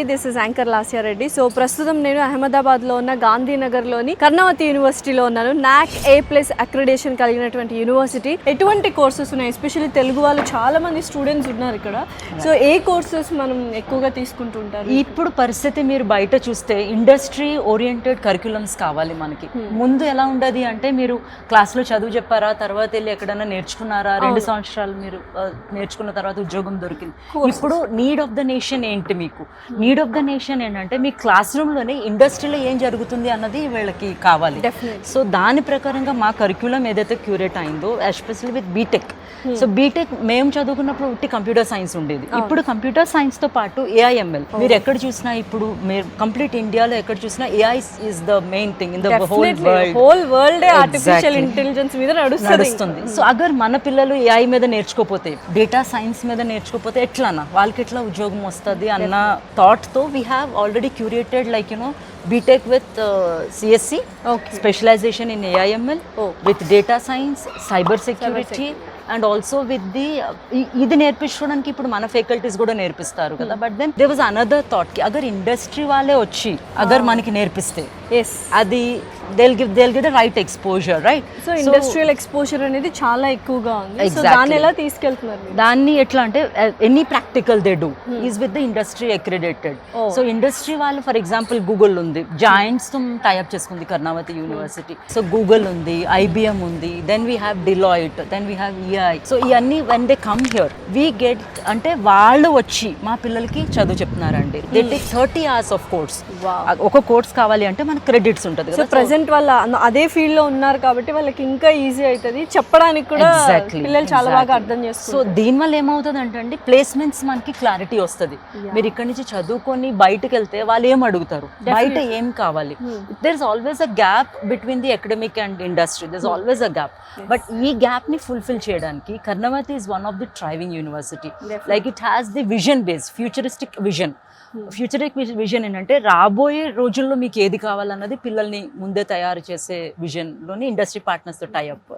This is anchor Lasya Reddy. So ప్రస్తుతం నేను అహ్మదాబాద్లో ఉన్న గాంధీనగర్లోని కర్ణవతి యూనివర్సిటీలో ఉన్నాను. NAAC A+ అక్రిడేషన్ కలిగినటువంటి యూనివర్సిటీ. ఎటువంటి కోర్సెస్ ఉన్నాయి? ఎస్పెషల్లీ తెలుగు వాళ్ళు చాలా మంది స్టూడెంట్స్ ఉన్నారు ఇక్కడ. సో ఏ కోర్సెస్ మనం ఎక్కువగా తీసుకుంటుంటారు? ఇప్పుడు పరిస్థితి మీరు బయట చూస్తే ఇండస్ట్రీ ఓరియంటెడ్ కరిక్యులమ్స్ కావాలి మనకి. ముందు ఎలా ఉండదు అంటే మీరు క్లాస్లో చదువు చెప్పారా, తర్వాత వెళ్ళి ఎక్కడైనా నేర్చుకున్నారా, 2 సంవత్సరాలు మీరు నేర్చుకున్న తర్వాత ఉద్యోగం దొరికింది. ఇప్పుడు నీడ్ ఆఫ్ ద నేషన్ ఏంటి? మీకు నీడ్ ఆఫ్ ద నేషన్ ఏంటంటే మీ క్లాస్ రూమ్లోనే ఇండస్ట్రీలో ఏం జరుగుతుంది అన్నది వీళ్ళకి కావాలి. సో దాని ప్రకారంగా మా కరిక్యులం ఏదైతే క్యూరేట్ అయిందో, especially with BTech. So BTech మేము చదువుకున్నప్పుడు ఉట్టి కంప్యూటర్ సైన్స్ ఉండేది. ఇప్పుడు కంప్యూటర్ సైన్స్ తో పాటు AIML మీరు ఎక్కడ చూసినా, ఇప్పుడు మీరు కంప్లీట్ ఇండియాలో ఎక్కడ చూసినా AI is the main thing in the whole world. Artificial intelligence మీద నడుస్తుంది. సో అగర్ మన పిల్లలు AI మీద నేర్చుకోపోతే, డేటా సైన్స్ మీద నేర్చుకోపోతే ఎట్లానా వాళ్ళకి ఎట్లా ఉద్యోగం వస్తుంది అన్న థాట్ తో we have already curated like BTech with CSC, specialization in AIML, with data science, cyber security, and also with the ఇది నేర్పించడానికి ఇప్పుడు మన ఫ్యాకల్టీస్ కూడా నేర్పిస్తారు కదా. But then there was another thought కి అగర్ ఇండస్ట్రీ వాళ్ళే వచ్చి అగర్ మనకి నేర్పిస్తే అది they'll give the right exposure, right? So industrial exposure అనేది చాలా ఎక్కువగా ఉంది. సో దాన్ని ఎలా తీసుకెళ్తున్నారు? దాన్ని ఎట్లా అంటే any practical they do is with the industry accredited. So industry వాళ్ళు ఫర్ ఎగ్జాంపుల్ గూగుల్ ఉంది, జాయింట్స్ తో టైఅప్ చేసుకుంది కర్ణావతి యూనివర్సిటీ. సో గూగుల్ ఉంది, IBM ఉంది, then we have Deloitte, then we have EI. So ఇవన్నీ when they come here we get అంటే వాళ్ళు వచ్చి మా పిల్లలకి చదువు చెప్తున్నారండి. They take 30 hours of course. ఒక కోర్స్ కావాలి అంటే మనకు క్రెడిట్స్ ఉంటుంది కదా. ప్రెజెంట్ వాళ్ళ అదే ఫీల్డ్ లో ఉన్నారు కాబట్టి వాళ్ళకి ఇంకా ఈజీ అవుతుంది చెప్పడానికి కూడా. పిల్లలు చాలా బాగా అర్థం చేస్తారు. సో దీనివల్ల ఏమవుతుంది అంటే ప్లేస్మెంట్స్ మనకి క్లారిటీ వస్తుంది. మీరు ఇక్కడ నుంచి చదువుకొని బయటకు వెళ్తే వాళ్ళు ఏం అడుగుతారు, బయట ఏం కావాలి. There is always a gap between the academic and industry. There is always a gap. But ఈ గ్యాప్ ని ఫుల్ఫిల్ చేయడానికి Karnavati is one of the thriving university. Like it has the vision base, futuristic vision. Futuristic vision ఏంటంటే రాబోయే రోజుల్లో మీకు ఏది కావాలన్నది పిల్లల్ని ముందే తయారు చేసే విజన్లోని ఇండస్ట్రీ పార్ట్నర్స్తో టైఅప్.